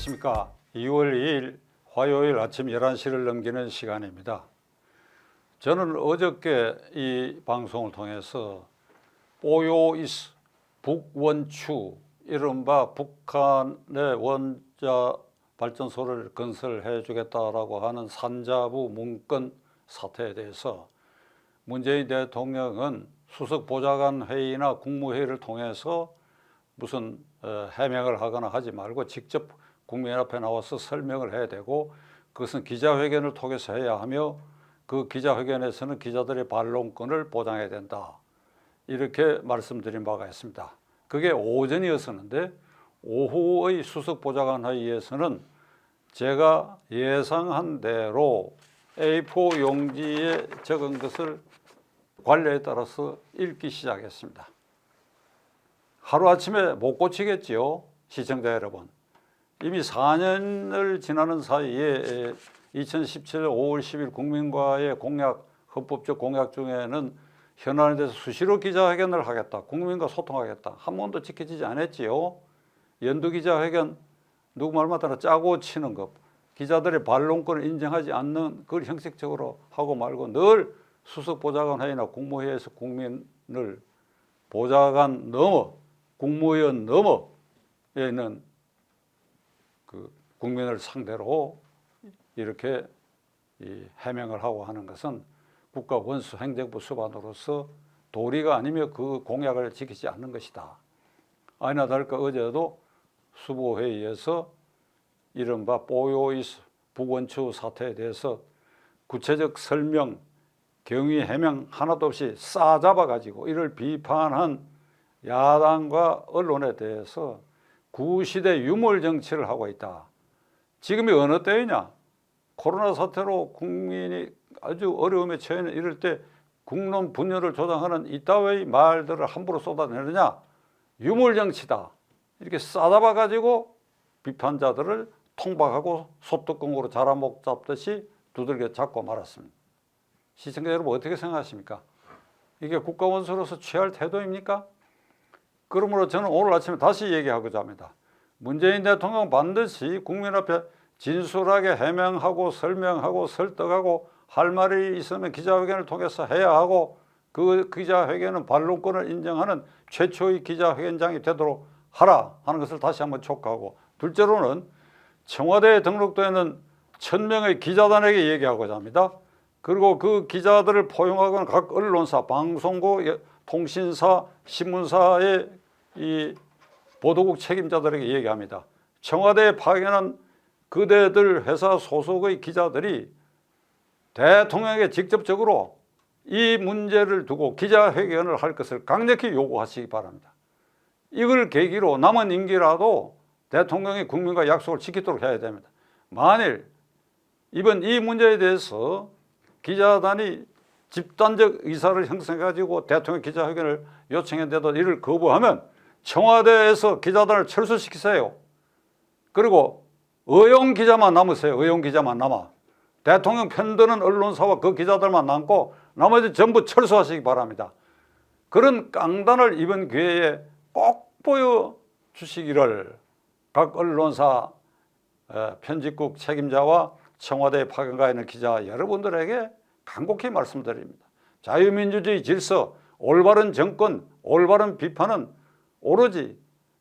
안녕하십니까. 2월 2일 화요일 아침 11시를 넘기는 시간입니다. 저는 어저께 이 방송을 통해서 뽀요이스 북원추 이른바 북한의 원자 발전소를 건설해 주겠다라고 하는 산자부 문건 사태에 대해서 문재인 대통령은 수석 보좌관 회의나 국무회의를 통해서 무슨 해명을 하거나 하지 말고 직접 국민 앞에 나와서 설명을 해야 되고, 그것은 기자회견을 통해서 해야 하며 그 기자회견에서는 기자들의 반론권을 보장해야 된다, 이렇게 말씀드린 바가 있습니다. 그게 오전이었었는데 오후의 수석 보좌관 회의에서는 제가 예상한 대로 A4 용지에 적은 것을 관례에 따라서 읽기 시작했습니다. 하루아침에 못 고치겠지요, 시청자 여러분. 이미 4년을 지나는 사이에 2017년 5월 10일 국민과의 공약, 헌법적 공약 중에는 현안에 대해서 수시로 기자회견을 하겠다, 국민과 소통하겠다, 한 번도 지켜지지 않았지요. 연두 기자회견 누구 말마다 짜고 치는 것, 기자들의 반론권을 인정하지 않는 그걸 형식적으로 하고 말고 늘 수석 보좌관 회의나 국무회의에서 국민을 보좌관 넘어 국무위원 넘어 있는 그 국민을 상대로 이렇게 해명을 하고 하는 것은 국가 원수 행정부 수반으로서 도리가 아니며 그 공약을 지키지 않는 것이다. 아니나 다를까 어제도 수보회의에서 이른바 뽀요이스 북원추 사태에 대해서 구체적 설명, 경위 해명 하나도 없이 싸잡아가지고 이를 비판한 야당과 언론에 대해서 구시대 유물 정치를 하고 있다. 지금이 어느 때이냐? 코로나 사태로 국민이 아주 어려움에 처해 있는 이럴 때 국론 분열을 조장하는 이따위의 말들을 함부로 쏟아내느냐? 유물 정치다. 이렇게 싸잡아가지고 비판자들을 통박하고 소뚜껑으로 자라목 잡듯이 두들겨 잡고 말았습니다. 시청자 여러분 어떻게 생각하십니까? 이게 국가원수로서 취할 태도입니까? 그러므로 저는 오늘 아침에 다시 얘기하고자 합니다. 문재인 대통령은 반드시 국민 앞에 진솔하게 해명하고 설명하고 설득하고 할 말이 있으면 기자회견을 통해서 해야 하고, 그 기자회견은 반론권을 인정하는 최초의 기자회견장이 되도록 하라 하는 것을 다시 한번 촉구하고, 둘째로는 청와대에 등록되어 있는 1000명의 기자단에게 얘기하고자 합니다. 그리고 그 기자들을 포용하고는 각 언론사, 방송국, 통신사, 신문사의 이 보도국 책임자들에게 얘기합니다. 청와대에 파견한 그대들 회사 소속의 기자들이 대통령에게 직접적으로 이 문제를 두고 기자회견을 할 것을 강력히 요구하시기 바랍니다. 이걸 계기로 남은 임기라도 대통령이 국민과 약속을 지키도록 해야 됩니다. 만일 이번 이 문제에 대해서 기자단이 집단적 의사를 형성해가지고 대통령 기자회견을 요청했는데도 이를 거부하면 청와대에서 기자단을 철수시키세요. 그리고 의용 기자만 남으세요. 의용 기자만 남아. 대통령 편드는 언론사와 그 기자들만 남고 나머지 전부 철수하시기 바랍니다. 그런 깡단을 이번 기회에 꼭 보여주시기를 각 언론사 편집국 책임자와 청와대에 파견가 있는 기자 여러분들에게 간곡히 말씀드립니다. 자유민주주의 질서, 올바른 정권, 올바른 비판은 오로지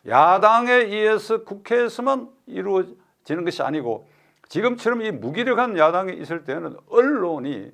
야당에 의해서 국회에서만 이루어지는 것이 아니고, 지금처럼 이 무기력한 야당이 있을 때는 언론이,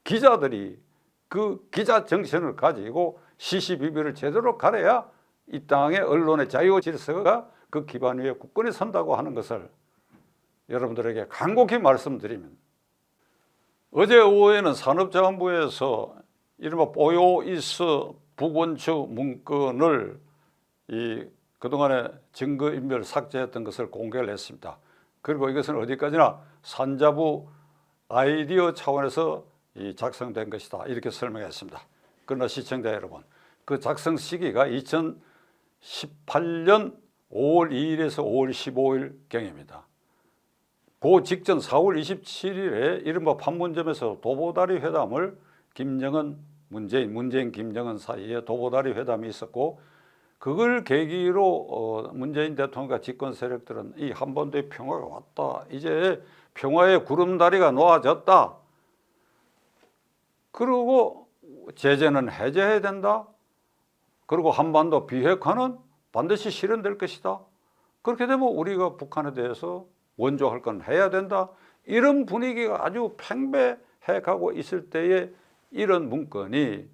기자들이 그 기자 정신을 가지고 시시비비를 제대로 가려야 이 땅의 언론의 자유 질서가 그 기반 위에 굳건히 선다고 하는 것을 여러분들에게 간곡히 말씀드리면, 어제 오후에는 산업자원부에서 이른바 뽀요이스 북원추 문건을 그동안에 증거인멸 삭제했던 것을 공개를 했습니다. 그리고 이것은 어디까지나 산자부 아이디어 차원에서 작성된 것이다, 이렇게 설명했습니다. 그러나 시청자 여러분, 그 작성 시기가 2018년 5월 2일에서 5월 15일경입니다. 그 직전 4월 27일에 이른바 판문점에서 도보다리 회담을 김정은, 문재인, 김정은 사이에 도보다리 회담이 있었고, 그걸 계기로 문재인 대통령과 집권 세력들은 이 한반도의 평화가 왔다. 이제 평화의 구름다리가 놓아졌다. 그리고 제재는 해제해야 된다. 그리고 한반도 비핵화는 반드시 실현될 것이다. 그렇게 되면 우리가 북한에 대해서 원조할 건 해야 된다. 이런 분위기가 아주 팽배해 가고 있을 때에 이런 문건이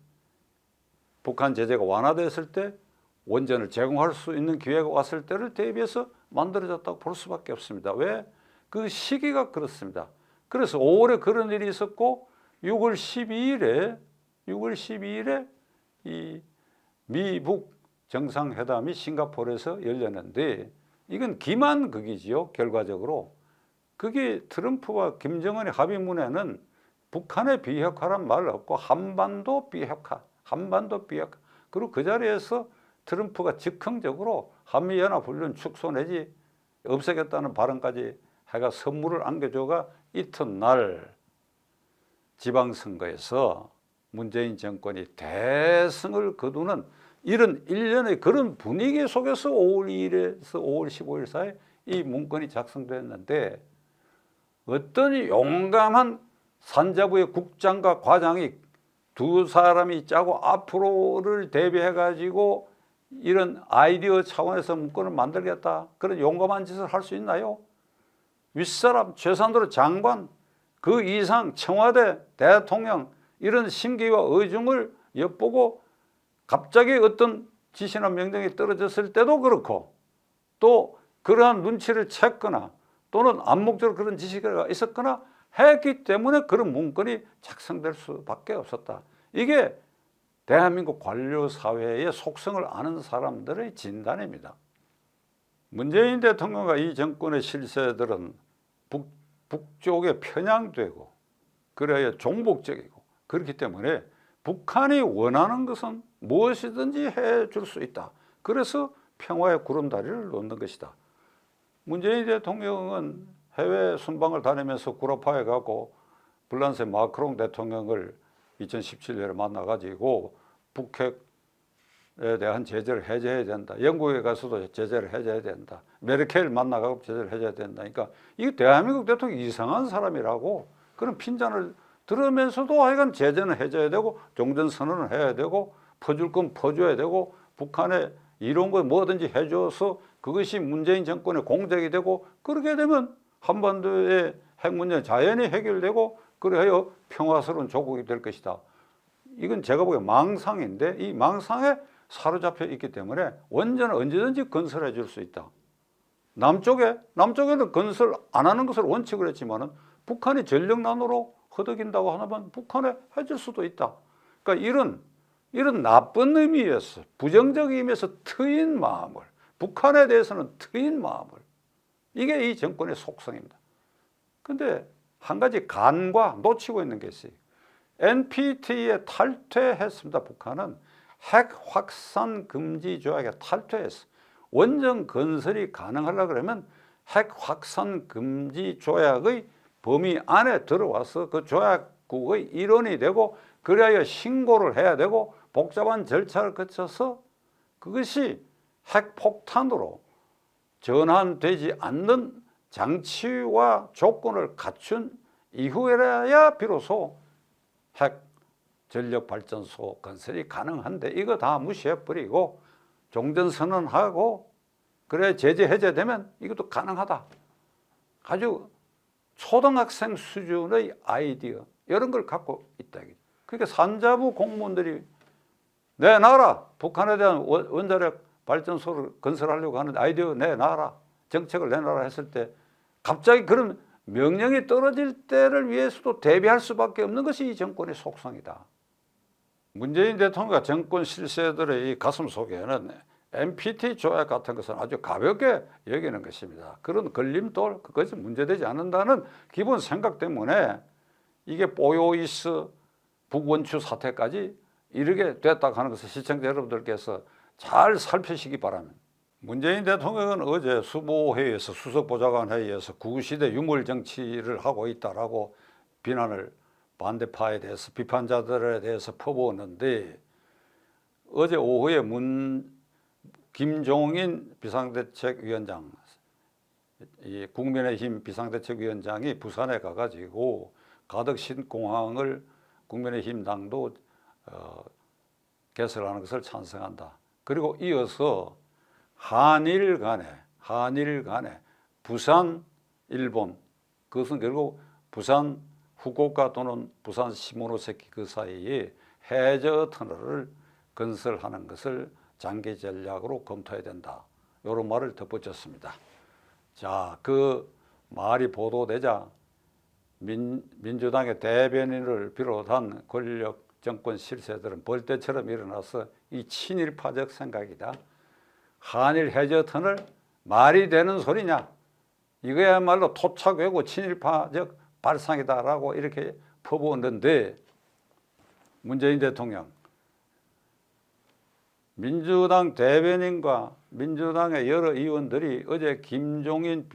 북한 제재가 완화됐을 때 원전을 제공할 수 있는 기회가 왔을 때를 대비해서 만들어졌다고 볼 수밖에 없습니다. 왜? 그 시기가 그렇습니다. 그래서 5월에 그런 일이 있었고 6월 12일에 이 미북 정상회담이 싱가포르에서 열렸는데 이건 기만극이지요. 결과적으로 그게 트럼프와 김정은의 합의문에는 북한의 비핵화란 말 없고 한반도 비핵화 그리고 그 자리에서 트럼프가 즉흥적으로 한미연합훈련 축소 내지 없애겠다는 발언까지 해가 선물을 안겨줘가 이튿날 지방선거에서 문재인 정권이 대승을 거두는 이런 일련의 그런 분위기 속에서 5월 2일에서 5월 15일 사이에 이 문건이 작성됐는데 어떤 용감한 산자부의 국장과 과장이 두 사람이 짜고 앞으로를 대비해 가지고 이런 아이디어 차원에서 문건을 만들겠다. 그런 용감한 짓을 할 수 있나요? 윗사람 최상도 장관 그 이상 청와대 대통령 이런 심기와 의중을 엿보고 갑자기 어떤 지시나 명령이 떨어졌을 때도 그렇고 또 그러한 눈치를 챘거나 또는 암묵적으로 그런 지시가 있었거나 했기 때문에 그런 문건이 작성될 수밖에 없었다. 이게 대한민국 관료 사회의 속성을 아는 사람들의 진단입니다. 문재인 대통령과 이 정권의 실세들은 북쪽에 편향되고 그래야 종북적이고 그렇기 때문에 북한이 원하는 것은 무엇이든지 해줄 수 있다. 그래서 평화의 구름다리를 놓는 것이다. 문재인 대통령은 해외 순방을 다니면서 구라파에 가고 프랑스의 마크롱 대통령을 2017년에 만나가지고 북핵에 대한 제재를 해제해야 된다. 영국에 가서도 제재를 해제해야 된다. 메르켈 만나가고 제재를 해제해야 된다. 그러니까 이 대한민국 대통령이 이상한 사람이라고 그런 핀잔을 들으면서도 하여간 제재는 해제해야 되고 종전선언을 해야 되고 퍼줄 건 퍼줘야 되고 북한에 이런 거 뭐든지 해줘서 그것이 문재인 정권의 공적이 되고 그렇게 되면 한반도의 핵 문제 자연히 해결되고 그래야 평화스러운 조국이 될 것이다. 이건 제가 보기엔 망상인데 이 망상에 사로잡혀 있기 때문에 원전은 언제든지 건설해 줄 수 있다. 남쪽에는 건설 안 하는 것을 원칙으로 했지만은 북한이 전력난으로 허덕인다고 하면 북한에 해줄 수도 있다. 그러니까 이런 나쁜 의미에서 부정적 의미에서 트인 마음을 북한에 대해서는 트인 마음을 이게 이 정권의 속성입니다. 그런데 한 가지 간과 놓치고 있는 게 있어요. NPT에 탈퇴했습니다. 북한은 핵 확산 금지 조약에 탈퇴했어. 원전 건설이 가능하려고 그러면 핵 확산 금지 조약의 범위 안에 들어와서 그 조약국의 일원이 되고 그래야 신고를 해야 되고 복잡한 절차를 거쳐서 그것이 핵폭탄으로 전환되지 않는 장치와 조건을 갖춘 이후에야 비로소 핵 전력발전소 건설이 가능한데 이거 다 무시해버리고 종전선언하고 그래 제재 해제되면 이것도 가능하다. 아주 초등학생 수준의 아이디어 이런 걸 갖고 있다. 그러니까 산자부 공무원들이 내놔라. 북한에 대한 원자력 발전소를 건설하려고 하는 아이디어 내놔라. 정책을 내놔라 했을 때 갑자기 그런 명령이 떨어질 때를 위해서도 대비할 수밖에 없는 것이 이 정권의 속성이다. 문재인 대통령과 정권 실세들의 이 가슴 속에는 NPT 조약 같은 것은 아주 가볍게 여기는 것입니다. 그런 걸림돌, 그것이 문제되지 않는다는 기본 생각 때문에 이게 뽀요이스 북원추 사태까지 이르게 됐다고 하는 것을 시청자 여러분들께서 잘 살피시기 바랍니다. 문재인 대통령은 어제 수보회의에서 수석보좌관 회의에서 구시대 유물 정치를 하고 있다라고 비난을 반대파에 대해서 비판자들에 대해서 퍼부었는데 어제 오후에 김종인 비상대책위원장, 이 국민의힘 비상대책위원장이 부산에 가가지고 가덕 신공항을 국민의힘 당도 개설하는 것을 찬성한다. 그리고 이어서 한일 간에 부산, 일본, 그것은 결국 부산 후쿠오카 또는 부산 시모노세키 그 사이에 해저 터널을 건설하는 것을 장기 전략으로 검토해야 된다. 이런 말을 덧붙였습니다. 자, 그 말이 보도되자 민주당의 대변인을 비롯한 권력 정권 실세들은 벌떼처럼 일어나서 이 친일파적 생각이다. 한일 해저 터널 말이 되는 소리냐? 이거야말로 토착 외고 친일파적 발상이다라고 이렇게 퍼부었는데 문재인 대통령, 민주당 대변인과 민주당의 여러 의원들이 어제 김종인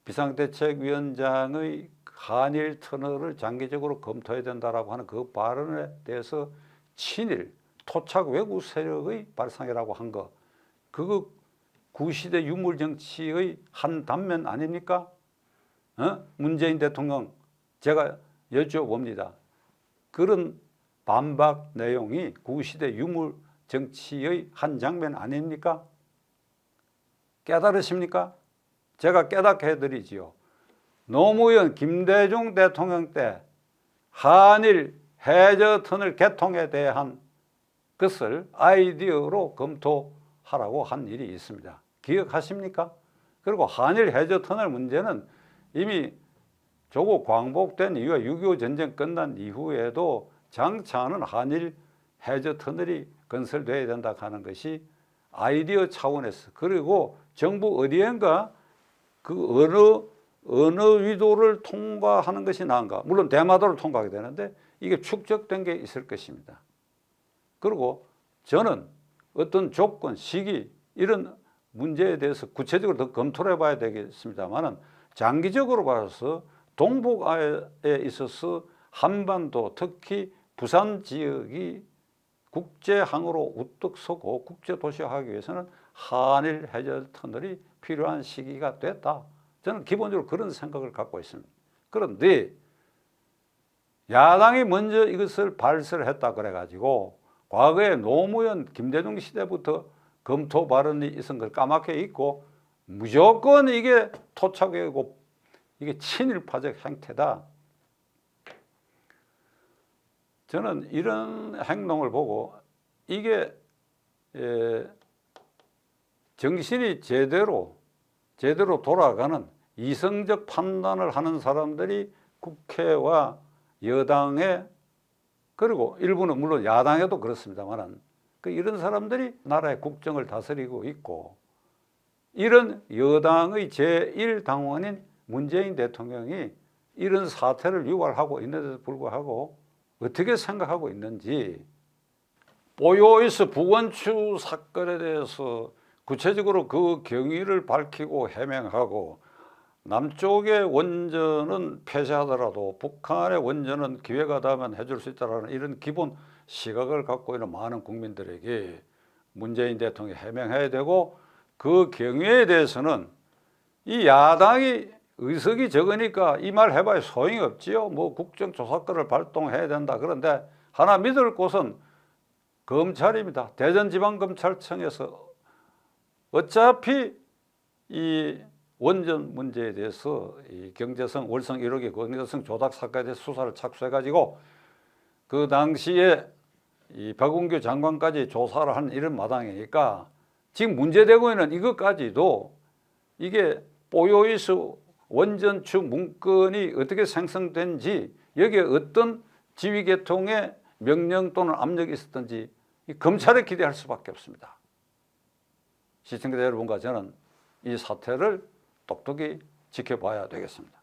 비상대책위원장의 한일 터널을 장기적으로 검토해야 된다라고 하는 그 발언에 대해서 친일, 토착 외구 세력의 발상이라고 한 거, 그거 구시대 유물 정치의 한 단면 아닙니까? 문재인 대통령, 제가 여쭤봅니다. 그런 반박 내용이 구시대 유물 정치의 한 장면 아닙니까? 깨달으십니까? 제가 깨닫게 해드리지요. 노무현 김대중 대통령 때 한일 해저 터널 개통에 대한 것을 아이디어로 검토하라고 한 일이 있습니다. 기억하십니까? 그리고 한일 해저 터널 문제는 이미 조국 광복된 이후에 6.25 전쟁 끝난 이후에도 장차는 한일 해저 터널이 건설돼야 된다 하는 것이 아이디어 차원에서, 그리고 정부 어디엔가 그 어느 위도를 통과하는 것이 나은가. 물론 대마도를 통과하게 되는데 이게 축적된 게 있을 것입니다. 그리고 저는 어떤 조건, 시기 이런 문제에 대해서 구체적으로 더 검토를 해봐야 되겠습니다만은 장기적으로 봐서 동북아에 있어서 한반도, 특히 부산 지역이 국제항으로 우뚝 서고 국제도시화하기 위해서는 한일 해저 터널이 필요한 시기가 됐다. 저는 기본적으로 그런 생각을 갖고 있습니다. 그런데 야당이 먼저 이것을 발설했다 그래가지고 과거에 노무현, 김대중 시대부터 검토 발언이 있은 걸 까맣게 잊고 무조건 이게 토착이고 이게 친일파적 행태다. 저는 이런 행동을 보고 이게 정신이 제대로 돌아가는 이성적 판단을 하는 사람들이 국회와 여당에, 그리고 일부는 물론 야당에도 그렇습니다만 이런 사람들이 나라의 국정을 다스리고 있고, 이런 여당의 제1당원인 문재인 대통령이 이런 사태를 유발하고 있는데도 불구하고 어떻게 생각하고 있는지, 보요이스 부건축 사건에 대해서 구체적으로 그 경위를 밝히고 해명하고, 남쪽의 원전은 폐쇄하더라도 북한의 원전은 기회가 되면 해줄 수 있다는 이런 기본 시각을 갖고 있는 많은 국민들에게 문재인 대통령이 해명해야 되고, 그 경위에 대해서는 이 야당이 의석이 적으니까 이 말 해봐야 소용이 없지요. 뭐 국정조사권을 발동해야 된다. 그런데 하나 믿을 곳은 검찰입니다. 대전지방검찰청에서 어차피 이 원전 문제에 대해서 이 경제성, 월성 1호기 경제성 조작 사건에 대해서 수사를 착수해가지고 그 당시에 이 박은규 장관까지 조사를 한 이런 마당이니까 지금 문제되고 있는 이것까지도 이게 보요이스 원전축 문건이 어떻게 생성된지, 여기에 어떤 지휘계통의 명령 또는 압력이 있었던지 검찰에 기대할 수밖에 없습니다. 시청자 여러분과 저는 이 사태를 똑똑히 지켜봐야 되겠습니다.